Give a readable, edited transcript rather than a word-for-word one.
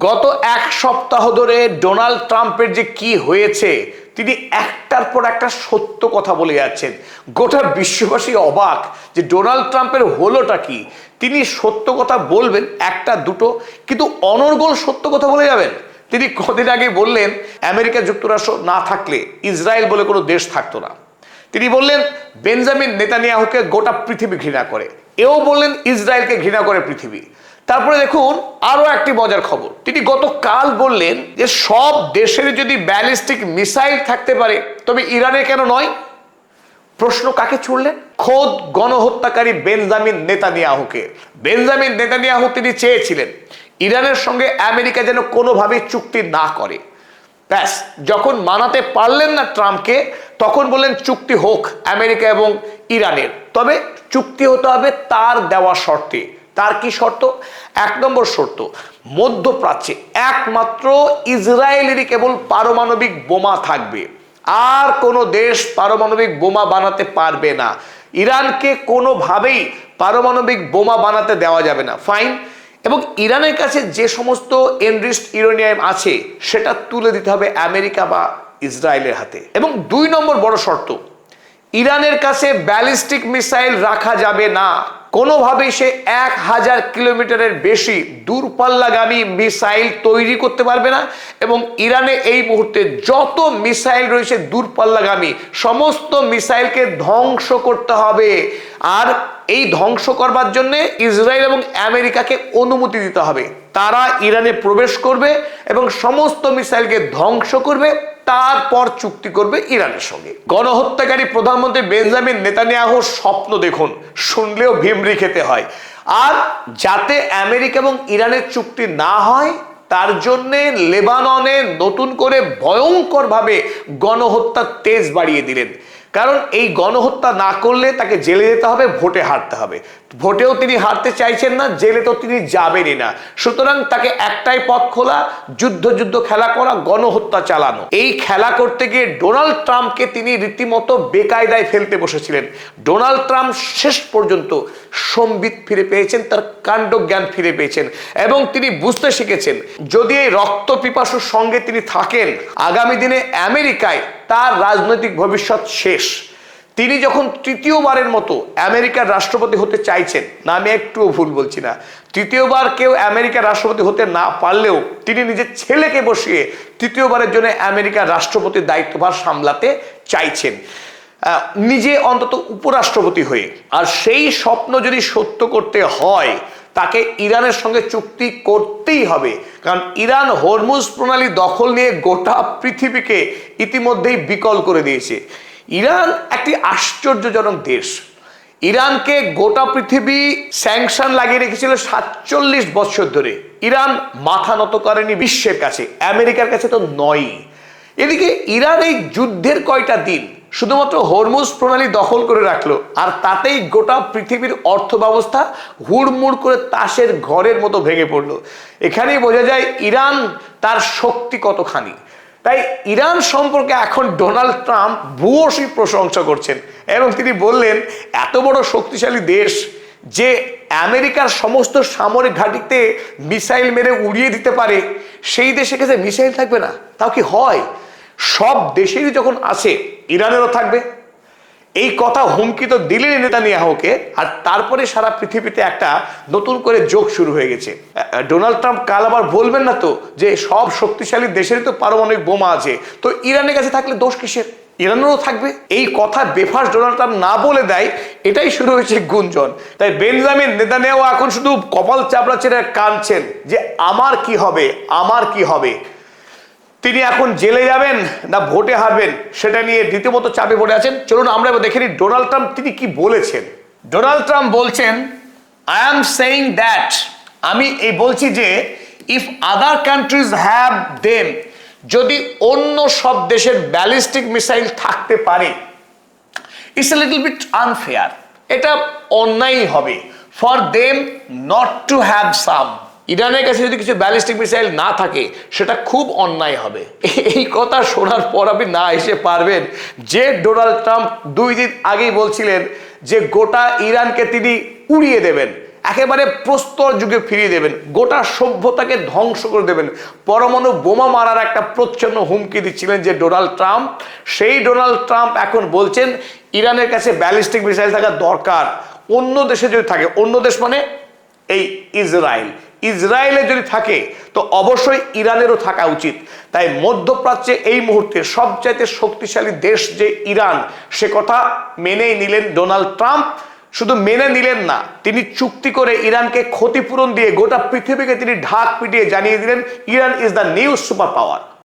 গত এক সপ্তাহ ধরে ডোনাল্ড ট্রাম্পের যে কি হয়েছে, তিনি একটার পর একটা সত্য কথা বলে যাচ্ছেন। গোটা বিশ্ববাসী অবাক যে ডোনাল্ড ট্রাম্পের হলোটা কি। তিনি সত্য কথা বলবেন একটা দুটো, কিন্তু অনর্গল সত্য কথা বলে যাবেন। তিনি কদিন আগে বললেন আমেরিকা যুক্তরাষ্ট্র না থাকলে ইসরায়েল বলে কোনো দেশ থাকতো না। তিনি বললেন বেঞ্জামিন নেতানিয়াহুকে গোটা পৃথিবী ঘৃণা করে, এও বললেন ইসরায়েলকে ঘৃণা করে পৃথিবী। তারপরে দেখুন আরো একটি মজার খবর, তিনি গতকাল বললেন যে সব দেশের যদি ব্যালিস্টিক মিসাইল থাকতে পারে তবে ইরানের কেন নয়। প্রশ্ন কাকে ছুড়লেন? খোদ গণহত্যাকারী বেঞ্জামিন নেতানিয়াহুকে। বেঞ্জামিন নেতানিয়াহু তিনি চেয়েছিলেন ইরানের সঙ্গে আমেরিকা যেন কোনোভাবেই চুক্তি না করে। ব্যাস, যখন মানাতে পারলেন না ট্রাম্পকে, তখন বললেন চুক্তি হোক আমেরিকা এবং ইরানের, তবে চুক্তি হতে হবে তার দেওয়া শর্তে। তার কি শর্ত? এক নম্বর শর্ত, মধ্যপ্রাচ্যে একমাত্র ইসরায়েলেরই কেবল পারমাণবিক বোমা থাকবে, আর কোনো দেশ পারমাণবিক বোমা বানাতে পারবে না। ইরানকে কোনোভাবেই পারমাণবিক বোমা বানাতে দেওয়া যাবে না, ফাইন। এবং ইরানের কাছে যে সমস্ত এনরিচড ইউরেনিয়াম আছে সেটা তুলে দিতে হবে আমেরিকা বা ইসরায়েলের হাতে। এবং দুই নম্বর বড় শর্ত, ইরানের কাছে ব্যালিস্টিক মিসাইল রাখা যাবে না, কোনোভাবেই সে 1000 কিলোমিটারের বেশি দূরপাল্লাগামী মিসাইল তৈরি করতে পারবে না। এবং ইরানে এই মুহূর্তে যত মিসাইল রয়েছে দূরপাল্লাগামী, সমস্ত মিসাইলকে ধ্বংস করতে হবে। আর এই ধ্বংস করবার জন্য ইসরায়েল এবং আমেরিকাকে অনুমতি দিতে হবে। তারা ইরানে প্রবেশ করবে এবং সমস্ত মিসাইলকে ধ্বংস করবে, তারপর চুক্তি করবে ইরানের সঙ্গে। গণহত্যাকারী প্রধানমন্ত্রী বেঞ্জামিন নেতানিয়াহুর স্বপ্ন দেখুন, শুনলেও ভিমরি খেতে হয়। আর যাতে আমেরিকা এবং ইরানের চুক্তি না হয় তার জন্য লেবাননে নতুন করে ভয়ঙ্করভাবে গণহত্যার তেজ বাড়িয়ে দিলেন। কারণ এই গণহত্যা না করলে তাকে জেলে যেতে হবে, ভোটে হারতে হবে। ভোটেও তিনি হারতে চাইছেন না, জেলে তো তিনি যাবেনই না। সুতরাং তাকে একটাই পথ খোলা, যুদ্ধ খেলা করা, গণহত্যা চালানো। এই খেলা করতে গিয়ে ডোনাল্ড ট্রাম্পকে তিনি রীতিমতো বেকায়দায় ফেলতে বসেছিলেন। ডোনাল্ড ট্রাম্প শেষ পর্যন্ত সম্বিত ফিরে পেয়েছেন, তার কাণ্ডজ্ঞান ফিরে পেয়েছেন এবং তিনি বুঝতে শিখেছেন যদি এই রক্ত পিপাসুর সঙ্গে তিনি থাকেন, আগামী দিনে আমেরিকায় তার রাজনৈতিক ভবিষ্যৎ শেষ। তিনি যখন তৃতীয়বারের মতো আমেরিকার রাষ্ট্রপতি হতে চাইছেন, না আমি একটুও ভুল বলছি না, তৃতীয়বার কেউ আমেরিকার রাষ্ট্রপতি হতে না পারলেও তিনি নিজের ছেলেকে বসিয়ে তৃতীয়বারের জন্য আমেরিকার রাষ্ট্রপতির দায়িত্বভার সামলাতে চাইছেন, নিজে অন্তত উপরাষ্ট্রপতি হয়ে। আর সেই স্বপ্ন যদি সত্য করতে হয় তাকে ইরানের সঙ্গে চুক্তি করতেই হবে। কারণ ইরান হরমুজ প্রণালী দখল নিয়ে গোটা পৃথিবীকে ইতিমধ্যেই বিকল করে দিয়েছে। ইরান একটি আশ্চর্যজনক দেশ। ইরানকে গোটা পৃথিবী স্যাংশন লাগিয়ে রেখেছিল 47 বছর ধরে। ইরান মাথা নত করেনি বিশ্বের কাছে, আমেরিকার কাছে তো নয়ই। এদিকে ইরান এই যুদ্ধের কয়টা দিন শুধুমাত্র হরমুজ প্রণালী দখল করে রাখলো, আর তাতেই গোটা পৃথিবীর অর্থ ব্যবস্থা হুড়মুড় করে তাসের ঘরের মতো ভেঙে পড়লো। এখানেই বোঝা যায় ইরান তার শক্তি কতখানি। তাই ইরান সম্পর্কে এখন ডোনাল্ড ট্রাম্প ভূয়সী প্রশংসা করছেন এবং তিনি বললেন এত বড় শক্তিশালী দেশ যে আমেরিকার সমস্ত সামরিক ঘাঁটিতে মিসাইল মেরে উড়িয়ে দিতে পারে, সেই দেশের কাছে মিসাইল থাকবে না, তাও কি হয়? সব দেশেরই যখন আছে ইরানেরও থাকবে। এই কথা হুমকি তো দিলেন নেতানিয়াহুকে, আর তারপরে সারা পৃথিবীতে একটা নতুন করে যোগ শুরু হয়ে গেছে। ডোনাল্ড ট্রাম্প কাল আবার বলবেন না তো যে সব শক্তিশালী দেশেরই তো পারমাণবিক বোমা আছে, তো ইরানের কাছে থাকলে দোষ কিসের? ইরানেরও থাকবে। এই কথা বেফাস ডোনাল্ড ট্রাম্প না বলে দেয়, এটাই শুরু হয়েছে গুঞ্জন। তাই বেঞ্জামিন নেতানিয়াহু এখন শুধু কপাল চাপড়া ছেড়ে কাঁদছেন যে আমার কি হবে, আমার কি হবে। তিনি এখন জেলে যাবেন না ভোটে হারবেন সেটা নিয়ে রীতিমতো চাপে পড়ে আছেন। চলুন আমরা এবার দেখে নিই ডোনাল্ড ট্রাম্প তিনি কি বলেছেন। ডোনাল্ড ট্রাম্প বলছেন, আই এম সেইং দ্যাট, আমি এই বলছি যে if other countries have them, যদি অন্য সব দেশের ব্যালিস্টিক মিসাইল থাকতে পারে, it's a little bit unfair, এটা অন্যায় হবে for them not to have some. ইরানের কাছে যদি কিছু ব্যালিস্টিক মিসাইল না থাকে সেটা খুব অন্যায় হবে। এই কথা শোনার পর আপনি না এসে পারবেন যে ডোনাল্ড ট্রাম্প 2 দিন আগেই বলছিলেন যে গোটা ইরানকে তিনি উড়িয়ে দেবেন, একেবারে প্রস্তর যুগে ফিরিয়ে দেবেন, গোটা সভ্যতাকে ধ্বংস করে দেবেন। পরমাণু বোমা মারার একটা প্রচ্ছন্ন হুমকি দিচ্ছিলেন যে ডোনাল্ড ট্রাম্প, সেই ডোনাল্ড ট্রাম্প এখন বলছেন ইরানের কাছে ব্যালিস্টিক মিসাইল থাকা দরকার। অন্য দেশে যদি থাকে, অন্য দেশ মানে এই ইসরায়েলে যদি থাকে তো অবশ্যই ইরানেরও থাকা উচিত। তাই মধ্যপ্রাচ্যে এই মুহূর্তে সবচাইতে শক্তিশালী দেশ যে ইরান, সে কথা মেনেই নিলেন ডোনাল্ড ট্রাম্প। শুধু মেনে নিলেন না, তিনি চুক্তি করে ইরানকে ক্ষতিপূরণ দিয়ে গোটা পৃথিবীকে তিনি ঢাক পিটিয়ে জানিয়ে দিলেন Iran is the new super power.